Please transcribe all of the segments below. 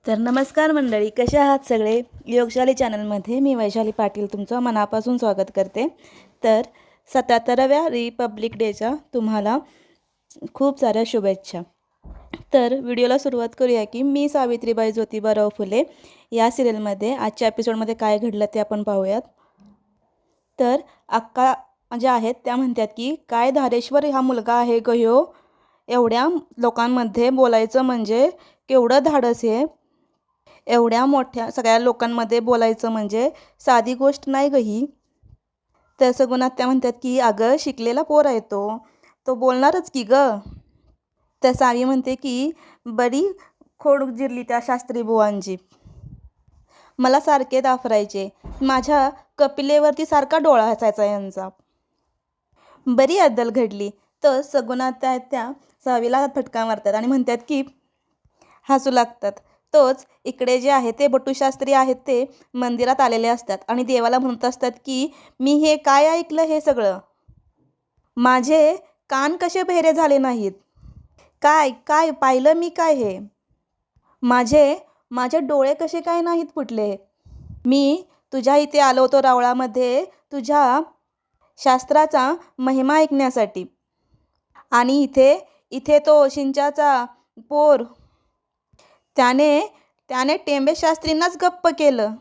तर नमस्कार मंडळी, कसे आहात सगळे? योगशाली चॅनलमध्ये मी वैशाली पाटील तुमचं मनापासून स्वागत करते. तर 77व्या रिपब्लिक डेच्या तुम्हाला खूप साऱ्या शुभेच्छा. तर व्हिडिओला सुरुवात करूया की मी सावित्रीबाई ज्योतिबाराव फुले या सिरियलमध्ये आजच्या एपिसोडमध्ये काय घडलं ते आपण पाहूयात. तर अक्का ज्या आहेत त्या म्हणतात की काय धारेश्वर हा मुलगा आहे ग ह्यो, एवढ्या लोकांमध्ये बोलायचं म्हणजे केवढं धाडस आहे. एवढ्या मोठ्या सगळ्या लोकांमध्ये बोलायचं म्हणजे साधी गोष्ट नाही ग ही. तर सगुणात त्या म्हणतात की अगं शिकलेला पोर आहे तो बोलणारच की ग. तर सावी म्हणते की बरी खोड जिरली त्या शास्त्री बुवांची. मला सारखे दाफरायचे, माझ्या कपिलेवरती सारखा डोळा असायचा यांचा. बरी अद्दल घडली. तर सगुणात त्या सावीला फटका मारतात आणि म्हणतात की हसू लागतात. तोच इकडे जे आहे ते बटूशास्त्री आहेत ते मंदिरात आलेले असतात आणि देवाला म्हणत असतात की मी हे काय ऐकलं हे सगळं, माझे कान कसे बहिरे झाले नाहीत, काय काय पाहिलं मी काय हे, माझे डोळे कसे काय नाहीत फुटले. मी तुझ्या इथे आलो होतो रावळामध्ये तुझ्या शास्त्राचा महिमा ऐकण्यासाठी, आणि इथे इथे तो शिंच्याचा पोर त्याने त्याने टेंबे शास्त्रींनाच गप्प केलं.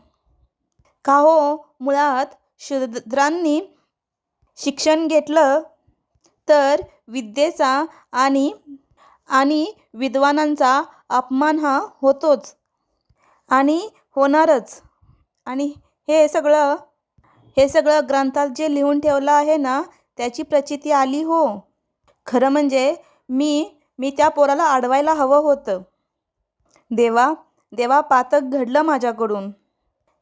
का हो, मुळात शूद्रांनी शिक्षण घेतलं तर विद्येचा आणि आणि विद्वानांचा अपमान हा होतोच आणि होणारच. आणि हे सगळं ग्रंथात जे लिहून ठेवलं आहे ना त्याची प्रचिती आली हो. खरं म्हणजे मी त्या पोराला अडवायला हवं होतं. देवा पातक घडलं माझ्याकडून,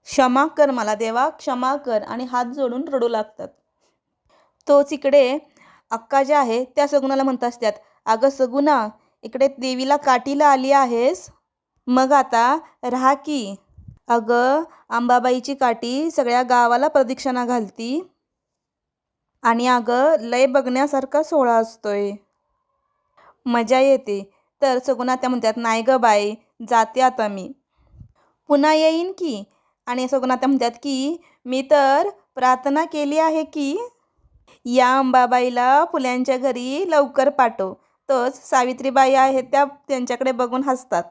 क्षमा कर मला देवा, क्षमा कर. आणि हात जोडून रडू लागतात. तोच इकडे अक्का ज्या आहे त्या सगुणाला म्हणत असतात, अगं सगुणा, इकडे देवीला काठीला आली आहेस, मग आता राहा की. अगं अंबाबाईची काठी सगळ्या गावाला प्रदक्षिणा घालती आणि अगं लय बघण्यासारखा सोहळा असतोय, मजा येते. तर सगुणा त्या म्हणतात, नाही ग बाई, जाते आता मी, पुन्हा येईन की. आणि सगुणा त्या म्हणतात की मी तर प्रार्थना केली आहे की या अंबाबाईला फुल्यांच्या घरी लवकर पाठव. तोच सावित्रीबाई आहेत त्या त्यांच्याकडे बघून हसतात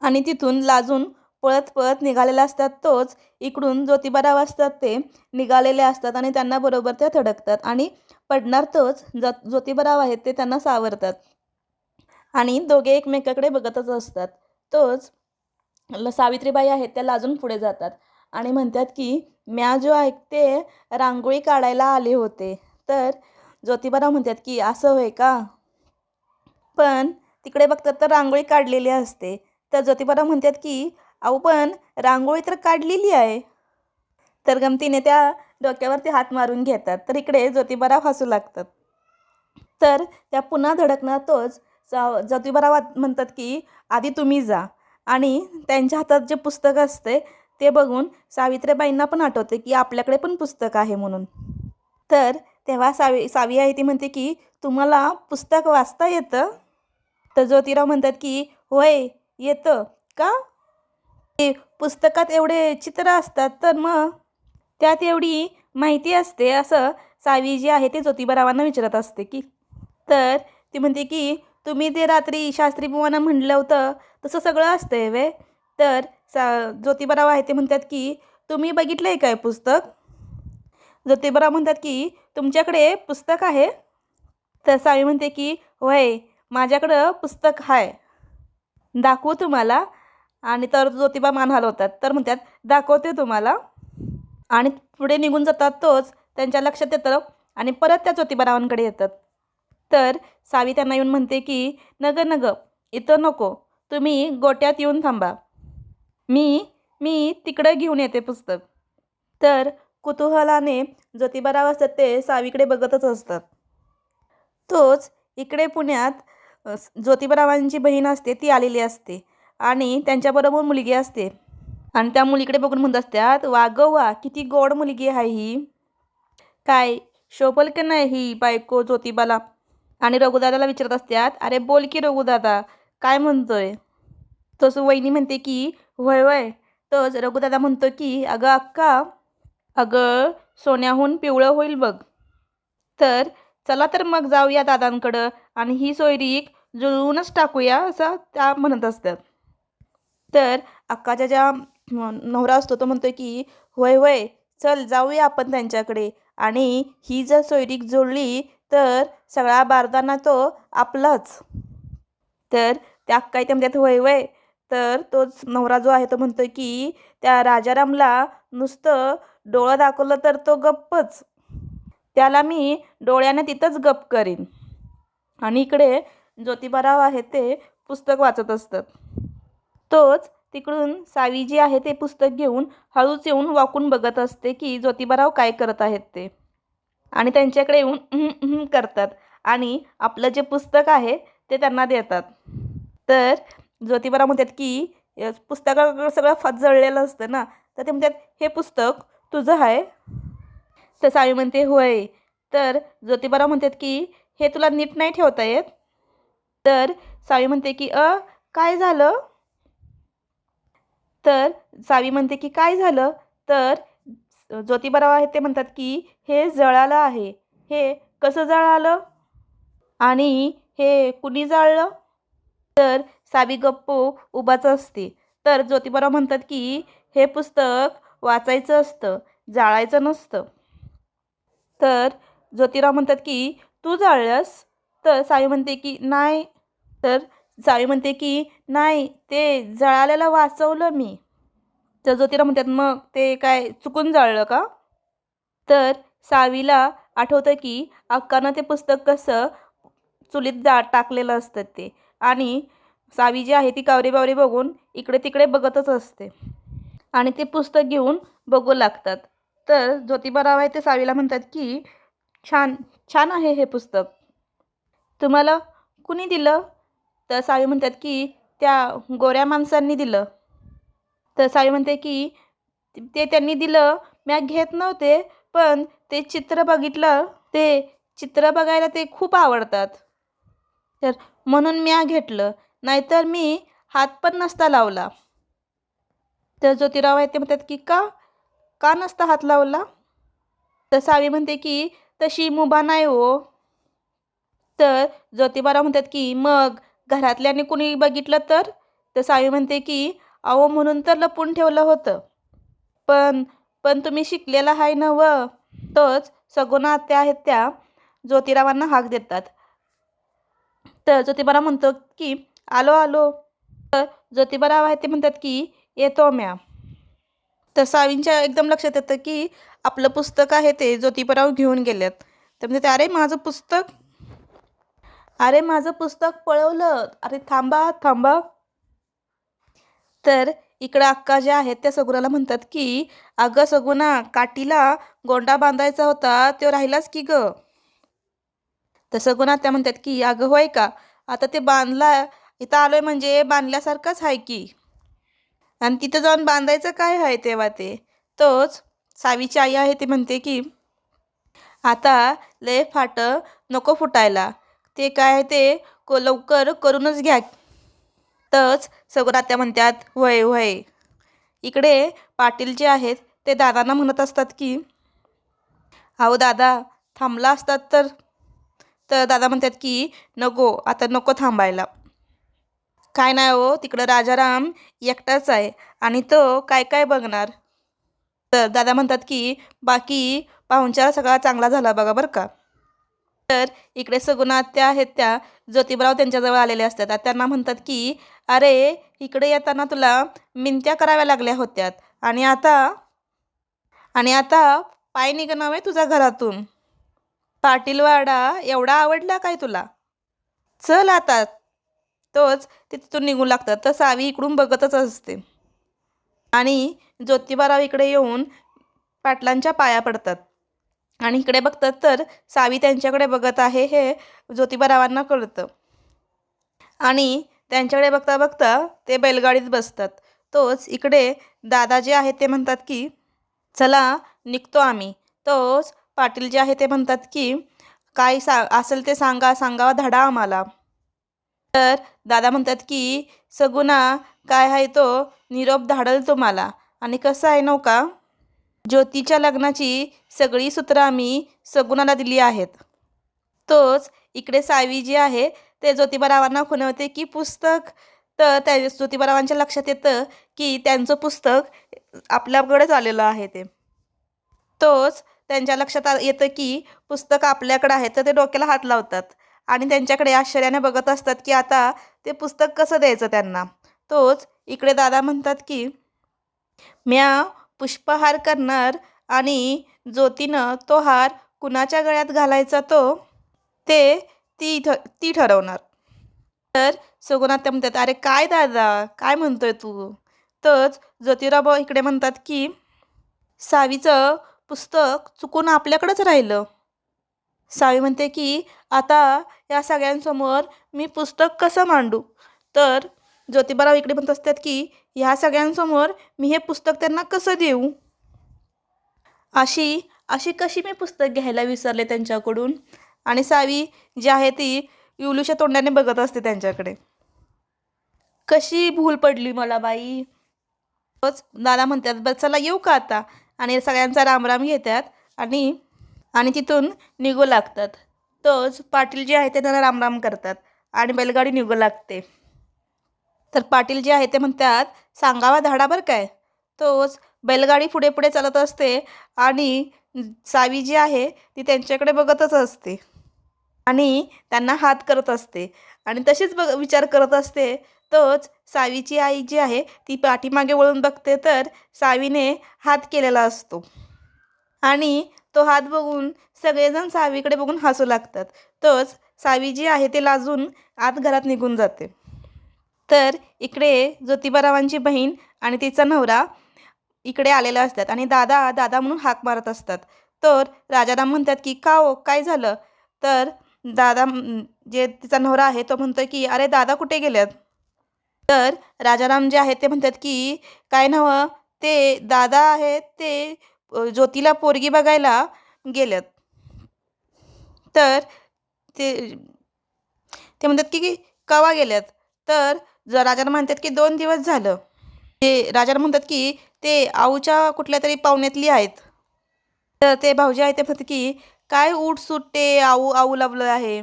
आणि तिथून लाजून पळत पळत निघालेला असतात. तोच इकडून ज्योतिबाराव असतात ते निघालेले असतात आणि त्यांना बरोबर त्या थडकतात आणि पडणार. तोच ज्योतिबाराव आहेत ते त्यांना सावरतात आणि दोघे एकमेकाकडे बघतच असतात. तोच सावित्रीबाई आहेत त्या लाजून पुढे जातात आणि म्हणतात की म्या जो ऐकते रांगोळी काढायला आले होते. तर ज्योतिबाराव म्हणतात की असं होय का, पण तिकडे बघतात तर रांगोळी काढलेली असते. तर ज्योतिबाराव म्हणतात की अहो पण रांगोळी तर काढलेली आहे. तर गमतीने त्या डोक्यावरती हात मारून घेतात. तर इकडे ज्योतिबाराव हसू लागतात. तर त्या पुन्हा धडकणार. तोच ज्योतिबाराव म्हणतात की आधी तुम्ही जा. आणि त्यांच्या हातात जे पुस्तक असते ते बघून सावित्रीबाईंना पण आठवते की आपल्याकडे पण पुस्तक आहे म्हणून. तर तेव्हा सावी आहे ती म्हणते की तुम्हाला पुस्तक वाचता येतं? तर ज्योतिराव म्हणतात की होय येतं का, ते पुस्तकात एवढे चित्र असतात तर मग त्यात एवढी माहिती असते, असं सावी जी आहे ते ज्योतिबारावांना विचारत असते की. तर ती म्हणते की तुम्ही ते रात्री शास्त्री बुवांना म्हणलं होतं तसं सगळं असतंय वे. तर ज्योतिबाराव आहे ते म्हणतात की तुम्ही बघितलं आहे काय पुस्तक. ज्योतिबाराव म्हणतात की तुमच्याकडे पुस्तक आहे. तर सावी म्हणते की होय माझ्याकडं पुस्तक आहे, दाखवू तुम्हाला. आणि तर ज्योतिबा मान हलवतात. तर म्हणतात दाखवते तुम्हाला आणि पुढे निघून जातात. तोच त्यांच्या लक्षात येतं आणि परत त्या ज्योतिबारावांकडे येतात. तर सावी त्यांना येऊन म्हणते की नग इथं नको, तुम्ही गोट्यात येऊन थांबा, मी तिकडं घेऊन येते पुस्तक. तर कुतूहलाने ज्योतिबाराव असतात ते सावीकडे बघतच असतात. तोच इकडे पुण्यात ज्योतिबारावांची बहीण असते ती आलेली असते आणि त्यांच्याबरोबर मुलगी असते आणि त्या मुलीकडे बघून म्हणत असतात वा गं वा, किती गोड मुलगी आहे ही, काय शोभल की नाही ही बायको ज्योतिबाला. आणि रघुदादाला विचारत असतात, अरे बोल की रघुदादा काय म्हणतोय. तसं वहिनी म्हणते की होय होय. तोच रघुदादा म्हणतो की अगं अक्का, अगं सोन्याहून पिवळं होईल बघ. तर चला तर मग जाऊया दादांकडं आणि ही सोयरीक जुळवूनच टाकूया असं त्या म्हणत असतात. तर अक्काच्या ज्या नवरा असतो तो म्हणतो की होय होय, चल जाऊया आपण त्यांच्याकडे आणि ही जर सोयरीक जुळली तर सगळा बारदाना तो आपलाच. तर त्या अक्का इथे म्हणतात होय होय. तर तोच नवरा जो आहे तो म्हणतो की त्या राजारामला नुसतं डोळं दाखवलं तर तो गप्पच. त्याला मी डोळ्याने तिथंच गप्प करीन. आणि इकडे ज्योतिबाराव आहे ते पुस्तक वाचत असतात. तोच तिकडून सावी जी आहे ते पुस्तक घेऊन हळूच येऊन वाकून बघत असते की ज्योतिबाराव काय करत आहेत ते. आणि त्यांच्याकडे येऊन करतात आणि आपलं जे पुस्तक आहे ते त्यांना देतात. तर ज्योतिबाराव म्हणतात की पुस्तकाकडं सगळं जळलेलं असतं ना, तर ते म्हणतात हे पुस्तक तुझं आहे. तर सावी म्हणते होय. तर ज्योतिबाराव म्हणतात की हे तुला नीट नाही ठेवता येत. तर सावी म्हणते की काय झालं. तर सावी म्हणते की काय झालं. तर ज्योतिबाराव आहेत ते म्हणतात की हे जळालं आहे. हे कसं जळालं आणि हे कुणी जाळलं. तर सावी गप्प उभाच असते. तर ज्योतिबाराव म्हणतात की हे पुस्तक वाचायचं असतं, जाळायचं नसतं. तर ज्योतिराव म्हणतात की तू जाळलंस. तर सावी म्हणते की नाही. तर सावी म्हणते की नाही, ते जळालेलं वाचवलं मी. तर ज्योतिराव म्हणतात मग ते काय चुकून जाळलं का. तर सावीला आठवतं की अक्कानं ते पुस्तक कसं चुलीत टाकलेलं असतं ते. आणि सावी जी आहे ती कावरी-बावरी बघून इकडे तिकडे बघतच असते आणि ते पुस्तक घेऊन बघू लागतात. तर ज्योतिबाराव आहे ते सावीला म्हणतात की छान छान आहे हे पुस्तक, तुम्हाला कुणी दिलं. तर सावी म्हणतात की त्या गोऱ्या माणसांनी दिलं. तर सावी म्हणते की ते त्यांनी दिलं, मी घेत नव्हते, पण ते चित्र बघितलं, ते चित्र बघायला ते खूप आवडतात. तर म्हणून मी घेतलं, नाहीतर मी हात पण नसता लावला. तर ज्योतिराव आहे ते म्हणतात की का का नसता हात लावला. तर सावी म्हणते की तशी मुभा नाही हो. तर ज्योतिबाराव म्हणतात की मग घरातल्याने कुणी बघितलं तर. तर सावी म्हणते की अहो म्हणून तर लपून ठेवलं होतं. पण पण तुम्ही शिकलेला आहे ना व. तोच सगुणा आत्या आहेत त्या ज्योतिरावांना हाक देतात. तर ज्योतिबाराव म्हणतो की आलो आलो. तर ज्योतिबाराव आहे ते म्हणतात की येतो म्या. तर सावींच्या एकदम लक्षात येतं की आपलं पुस्तक आहे ते ज्योतिबाराव घेऊन गेलेत. तर म्हणते अरे माझं पुस्तक, अरे माझं पुस्तक पळवलं, अरे थांबा थांबा. तर इकडं अक्का ज्या आहेत त्या सगुणाला म्हणतात की अगं सगुणा, काठीला गोंडा बांधायचा होता तो राहिलाच की ग. तर सगुणा त्या म्हणतात की अगं होय का, आता ते बांधला, इथं आलोय म्हणजे बांधल्यासारखंच आहे की. आणि तिथं जाऊन बांधायचं काय आहे तेव्हा ते. तोच सावीची आई आहे ती म्हणते की आता लय फाट नको फुटायला, ते काय ते लवकर करूनच घ्या. तच सगळ्या त्या म्हणतात वय वय. इकडे पाटील जे आहेत ते दादांना म्हणत असतात की अहो दादा, थांबला असतात तर. तर दादा म्हणतात की नको, आता नको थांबायला. काय नाही हो, तिकडं राजाराम एकटाच आहे आणि तो काय काय बघणार. तर दादा म्हणतात की बाकी पाहुणचार सगळा चांगला झाला बघा बरं का. तर इकडे सगुणा आत्या आहेत त्या ज्योतिबाराव त्यांच्याजवळ आलेले असतात. त्यांना म्हणतात की अरे इकडे येताना तुला मिनत्या कराव्या लागल्या होत्यात आणि आता पाय निघणार आहे तुझ्या घरातून. पाटीलवाडा एवढा आवडला काय तुला. चल आता. तोच ते तिथून निघू लागतात. तर सावी इकडून बघतच असते आणि ज्योतिबाराव इकडे येऊन पाटलांच्या पाया पडतात आणि इकडे बघतात तर सावी त्यांच्याकडे बघत आहे हे ज्योतिबारावांना कळतं आणि त्यांच्याकडे बघता बघता ते बैलगाडीत बसतात. तोच इकडे दादा जे आहेत ते म्हणतात की चला निघतो आम्ही. तोच पाटील जे आहे ते म्हणतात की काय असेल ते सांगावा धडा आम्हाला. तर दादा म्हणतात की सगुणा काय आहे तो निरोप धाडल तुम्हाला. आणि कसं आहे नव का, ज्योतीच्या लग्नाची सगळी सूत्रं आम्ही सगुणाला दिली आहेत. तोच इकडे सावी जी आहे ते ज्योतिबारावांना खुणवते की पुस्तक. तर त्या ज्योतिबारावांच्या लक्षात येतं की त्यांचं पुस्तक आपल्याकडेच आलेलं आहे ते. तोच त्यांच्या लक्षात येतं की पुस्तक आपल्याकडे आहे. तर ते डोक्याला हात लावतात आणि त्यांच्याकडे आश्चर्याने बघत असतात की आता ते पुस्तक कसं द्यायचं त्यांना. तोच इकडे दादा म्हणतात की म्या पुष्पहार करणार आणि ज्योतीनं तो हार कुणाच्या गळ्यात घालायचा ते ती ठरवणार. तर सगुणात्या म्हणतात, अरे काय दादा काय म्हणतोय तू. तोच ज्योतिराव इकडे म्हणतात की सावीचं पुस्तक चुकून आपल्याकडंच राहिलं. सावी म्हणते की आता या सगळ्यांसमोर मी पुस्तक कसं मांडू. तर ज्योतिबाराव इकडे म्हणत असतात की ह्या सगळ्यांसमोर मी हे पुस्तक त्यांना कसं देऊ. अशी अशी कशी मी पुस्तक घ्यायला विसरले त्यांच्याकडून. आणि सावी जी आहे ती युलूच्या तोंडाने बघत असते त्यांच्याकडे. कशी भूल पडली मला बाई. तोच दादा म्हणतात बरं चला येऊ का आता. आणि सगळ्यांचा रामराम घेतात आणि आणि तिथून निघू लागतात. तोच पाटील जे आहे ते त्यांना रामराम करतात आणि बैलगाडी निघू लागते. तर पाटील जे आहे ते म्हणतात सांगावा धाडा बरं काय. तोच बैलगाडी पुढे पुढे चालत असते आणि सावी जी आहे ती त्यांच्याकडे बघतच असते आणि त्यांना हात करत असते आणि तशीच विचार करत असते. तोच सावीची आई जी आहे ती पाठीमागे वळून बघते तर सावीने हात केलेला असतो आणि तो हात बघून सगळेजण सावीकडे बघून हसू लागतात. तोच सावी जी आहे ते लाजून आत घरात निघून जाते. तर इकडे ज्योतिबारावांची बहीण आणि तिचा नवरा इकडे आलेले असतात आणि दादा दादा म्हणून हाक मारत असतात. तर राजाराम म्हणतात की का हो काय झालं. तर दादा जे तिचा नवरा आहे तो म्हणतो की अरे दादा कुठे गेल्यात. तर राजाराम जे आहेत ते म्हणतात की काय नव्हं ते दादा आहेत ते ज्योतीला पोरगी बघायला गेल्यात. तर ते ते म्हणतात की कवा गेल्यात. तर राजाराम म्हणतात की 2 दिवस झालं. ते राजाराम म्हणतात की ते आऊच्या कुठल्या तरी पाहुण्यातली आहेत. तर ते भाऊजी आहेत ते म्हणतात की काय उठ सुट ते आऊ आऊ लावलं आहे.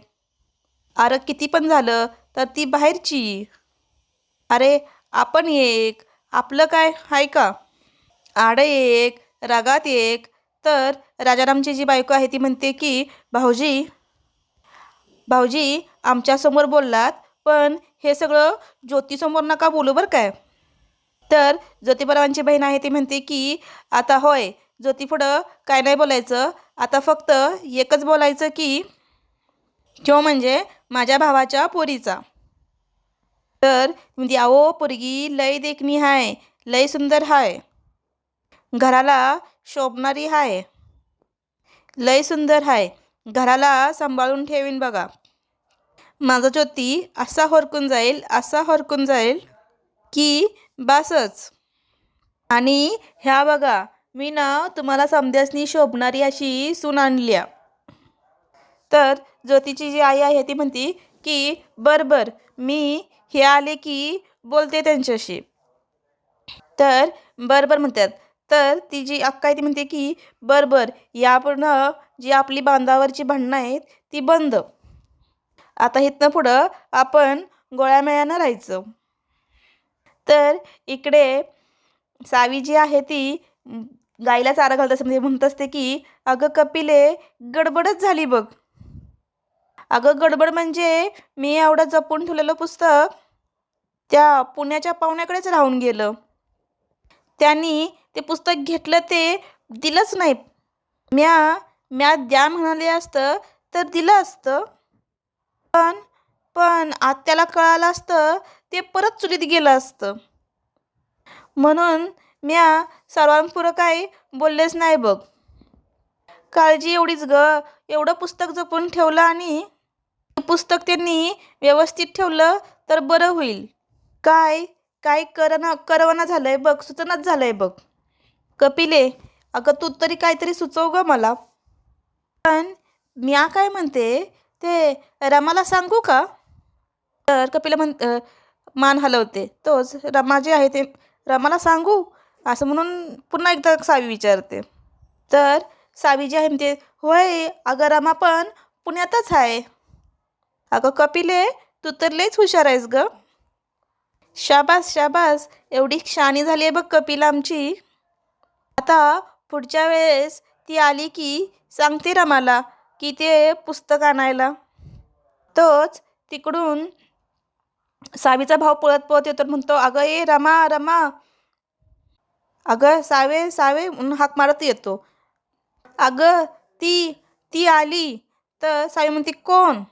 अरे किती पण झालं तर ती बाहेरची. अरे आपण एक आपलं काय आहे का. आडं एक रागात एक. तर राजारामची जी बायको आहे ती म्हणते की भाऊजी भाऊजी आमच्यासमोर बोललात पण हे सगळं ज्योतीसमोर नका बोलू बरं काय. तर ज्योतिबारावांची बहीण आहे ती म्हणते की आता होय ज्योतीपुढं काय नाही बोलायचं. आता फक्त एकच बोलायचं की जो म्हणजे माझ्या भावाच्या पोरीचा. तर म्हणजे अहो पोरगी लय देखणी हाय लय सुंदर हाय घराला शोभणारी हाय लय सुंदर हाय घराला सांभाळून ठेवीन बघा. माझा ज्योती असा हरकून जाईल की बासच. आणि ह्या बघा मी ना तुम्हाला समध्यासनी शोभणारी अशी सून आणल्या. तर ज्योतीची जी आई आहे ती म्हणते की बर मी हे आले की बोलते त्यांच्याशी. तर बरं म्हणतात. तर ती जी अक्का आहे ती म्हणते की बरं यापुढं जी आपली बांधावरची भांडणं आहेत ती बंद. आता इथनं पुढं आपण गोळ्यामेळ्यानं राहायचं. तर इकडे सावी जी आहे ती गाईला चारा घालत असते म्हणजे म्हणत असते की अगं कपिले गडबडच झाली बघ. अगं गडबड म्हणजे मी एवढं जपून ठेवलेलं पुस्तक त्या पुण्याच्या पाहुण्याकडेच राहून गेलं. त्यांनी ते पुस्तक घेतलं ते दिलंच नाही. म्या म्या द्या म्हणाले असतं तर दिलं असतं. पण पण आत्याला कळालं असतं ते परत चुलीत गेलं असतं. म्हणून म्या सर्वांपुरं काही बोललेच नाही बघ. काळजी एवढीच ग. एवढं पुस्तक जपून ठेवलं आणि पुस्तक त्यांनी व्यवस्थित ठेवलं तर बरं होईल. काय काय करवना झालंय बघ सुचनाच झालंय बघ. कपिले अगं तू तरी काहीतरी सुचव ग मला. पण म्या काय म्हणते ते रमाला सांगू का. तर कपिला मान हलवते. तोच रमा जे आहे ते रमाला सांगू असं म्हणून पुन्हा एकदा सावी विचारते. तर सावी जी आहे म्हणते, होय अगं रमा पण पुण्यातच आहे. अगं कपिले, तू तर लयच हुशार आहेस ग. शाबास शाबास, एवढी शहाणी झाली आहे बघ कपिला आमची. आता पुढच्या वेळेस ती आली की सांगते रमाला की ते पुस्तक आणायला. तोच तिकडून सावीचा भाव पळत पळत येतो, म्हणतो, अगं ए रमा रमा, अगं सावे सावे म्हणून हाक मारत येतो. अगं ती ती आली. तर सावी म्हणते, कोण?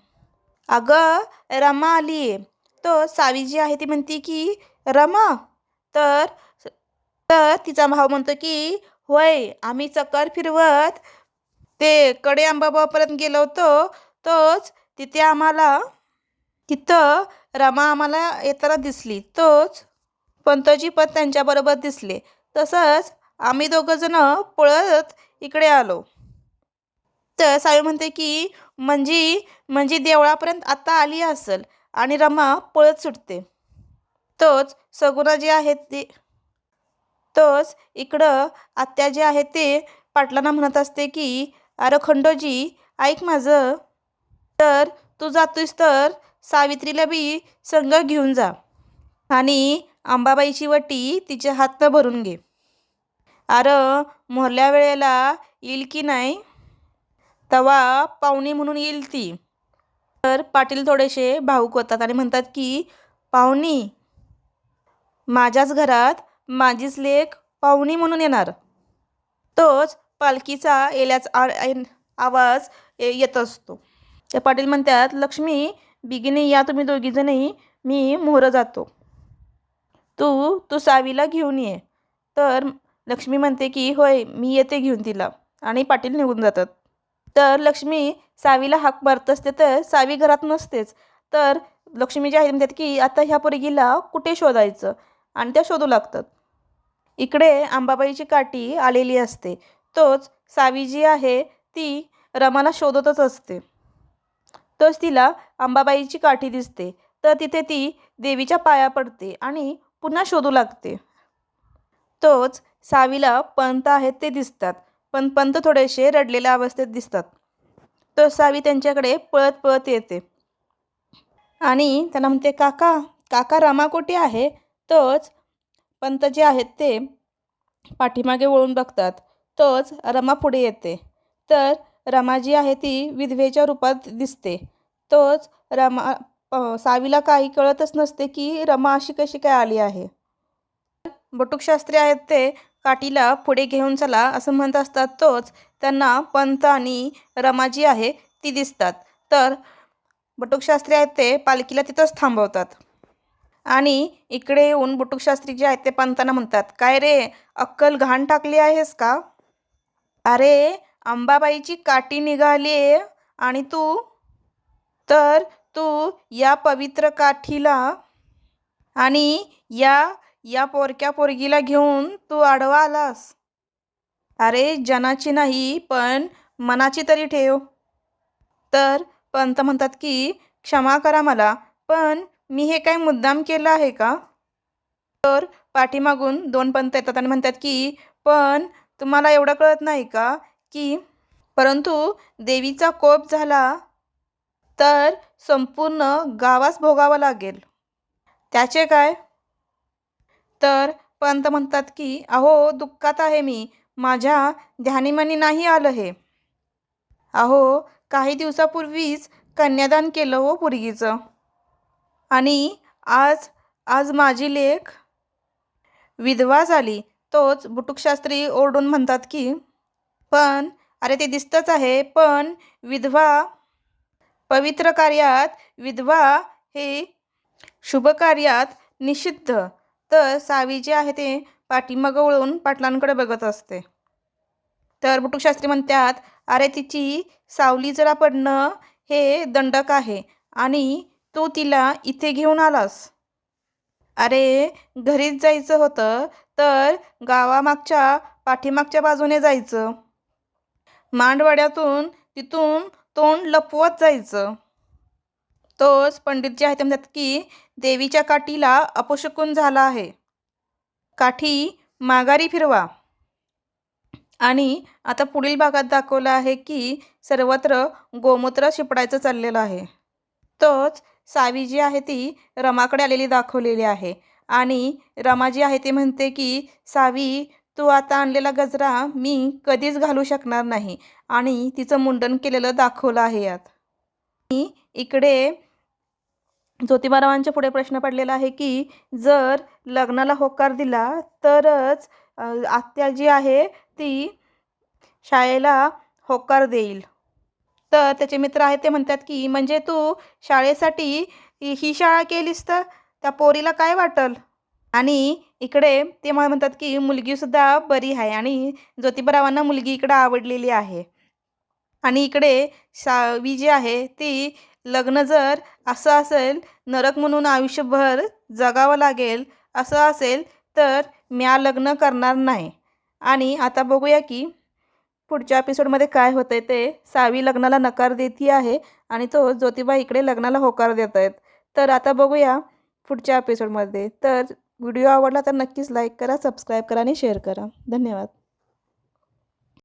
अगं रमा आली आहे. तर सावी जी आहे ती म्हणते की रमा. तर तर तिचा भाव म्हणतो की होय, आम्ही चक्कर फिरवत ते कडे आंबाबापर्यंत गेलो होतो. तोच तिथे आम्हाला तिथं रमा आम्हाला येताना दिसली. तोच पंतोजी पण त्यांच्याबरोबर दिसले. तसंच आम्ही दोघंजण पळत इकडे आलो. तर सावी म्हणते की म्हणजे म्हणजे देवळापर्यंत आता आली असेल आणि रमा पळत सुटते. तोच सगुणा जे आहेत ते तोच इकडं आत्या जे आहेत ते पाटलांना म्हणत असते की अरे खंडोजी ऐक माझं. तर तू जातोयस तर सावित्रीला बी संग घेऊन जा आणि अंबाबाईची वटी तिच्या हातनं भरून घे. अरे मोरल्या वेळेला येईल की नाही तवा पाहुणी म्हणून येईल ती. तर पाटील थोडेसे भावूक होतात आणि म्हणतात की पाहुणी, माझ्याच घरात माझीच लेक पाहुणी म्हणून येणार. तोच पालखीचा येल्याचा आवाज येत असतो. ते पाटील म्हणतात, लक्ष्मी बिगिनी या तुम्ही दोघीजणी, मी मोहरं जातो. तू तू सावीला घेऊन ये. तर लक्ष्मी म्हणते की होय मी येते घेऊन तिला, आणि पाटील निघून जातात. तर लक्ष्मी सावीला हाक मारत असते तर सावी घरात नसतेच. तर लक्ष्मी जी आहे म्हणतात की आता ह्या पोरगीला कुठे शोधायचं, आणि त्या शोधू लागतात. इकडे अंबाबाईची काठी आलेली असते. तोच सावी जी आहे ती रमाला शोधतच असते. तोच तिला अंबाबाईची काठी दिसते. तर तिथे ती देवीच्या पाया पडते आणि पुन्हा शोधू लागते. तोच सावीला पंत आहेत ते दिसतात, पण पंत थोडेसे रडलेल्या अवस्थेत दिसतात. तर सावी त्यांच्याकडे पळत पळत येते आणि त्यांना म्हणते, काका काका रमा कुठे आहे? तोच पंत जे आहेत ते पाठीमागे वळून बघतात. तोच रमा पुढे येते. तर रमा जी आहे ती विधवेच्या रूपात दिसते. तोच सावीला काही कळतच नसते की रमा अशी कशी काय आली आहे. बटुकशास्त्री आहेत ते काठीला पुढे घेऊन चला असं म्हणत असतात. तोच त्यांना पंत आणि रमा जी आहे ती दिसतात. तर बटुकशास्त्री आहेत ते पालखीला तिथंच थांबवतात आणि इकडे येऊन बटुकशास्त्री जे आहेत ते पंतांना म्हणतात, काय रे अक्कल घाण टाकली आहेस का? अरे अंबाबाईची काठी निघाली आणि तू या पवित्र काठीला आणि या पोरक्या पोरगीला घेऊन तू आडवा आलास. अरे जनाची नाही पण मनाची तरी ठेव. तर पंत म्हणतात की क्षमा करा मला, पण मी हे काय मुद्दाम केलं आहे का? तर पाठीमागून दोन पंत येतात आणि म्हणतात की पण तुम्हाला एवढं कळत नाही का की परंतु देवीचा कोप झाला तर संपूर्ण गावास भोगावं लागेल. त्याचे काय? तर पंत म्हणतात की अहो दुःखात आहे मी, माझ्या ध्यानीमनी नाही आलं हे. अहो काही दिवसापूर्वीच कन्यादान केलं हो पोरगीचं, आणि आज आज माझी लेक विधवा झाली. तोच बुटुकशास्त्री ओरडून म्हणतात की पण अरे ते दिसतंच आहे, पण विधवा पवित्र कार्यात विधवा हे शुभ कार्यात निषिद्ध. तर सावी जे आहे ते पाठीमागं वळून पाटलांकडे बघत असते. तर बटुकशास्त्री म्हणतात, अरे तिची सावली जरा पडणं हे दंडक आहे आणि तू तिला इथे घेऊन आलास. अरे घरीच जायचं होतं तर गावामागच्या पाठीमागच्या बाजूने जायचं, मांडवाड्यातून तिथून तोंड लपवत जायचं. तोच पंडित जे आहे ते म्हणतात की देवीच्या काठीला अपशकुन झाला आहे, काठी माघारी फिरवा. आणि आता पुढील भागात दाखवलं आहे की सर्वत्र गोमूत्र शिपडायचं चाललेलं आहे. तोच सावी जी आहे ती रमाकडे आलेली दाखवलेली आहे आणि रमा जी आहे ती म्हणते की सावी, तू आता आणलेला गजरा मी कधीच घालू शकणार नाही आणि तिचं मुंडन केलेलं दाखवलं आहे यात. आणि इकडे ज्योतिबारावांच्या पुढे प्रश्न पडलेला आहे की जर लग्नाला होकार दिला तरच आत्या जी आहे ती शाळेला होकार देईल. तर त्याचे मित्र आहेत ते म्हणतात की म्हणजे तू शाळेसाठी ही शाळा केलीस तर त्या पोरीला काय वाटल. आणि इकडे ते म्हणतात की मुलगीसुद्धा बरी आहे आणि ज्योतिबारावांना मुलगी इकडं आवडलेली आहे. आणि इकडे सावी जी आहे ती लग्न जर असं असेल, नरक म्हणून आयुष्यभर जगावं लागेल असं असेल तर म्या लग्न करणार नाही. आणि आता बघूया की पुढच्या एपिसोडमध्ये काय होतंय ते. सावी लग्नाला नकार देती आहे आणि तो ज्योतिबा इकडे लग्नाला होकार देत आहेत. तर आता बघूया पुढच्या एपिसोडमध्ये. तर व्हिडिओ आवडला तर नक्कीच लाईक करा, सबस्क्राईब करा आणि शेअर करा. धन्यवाद.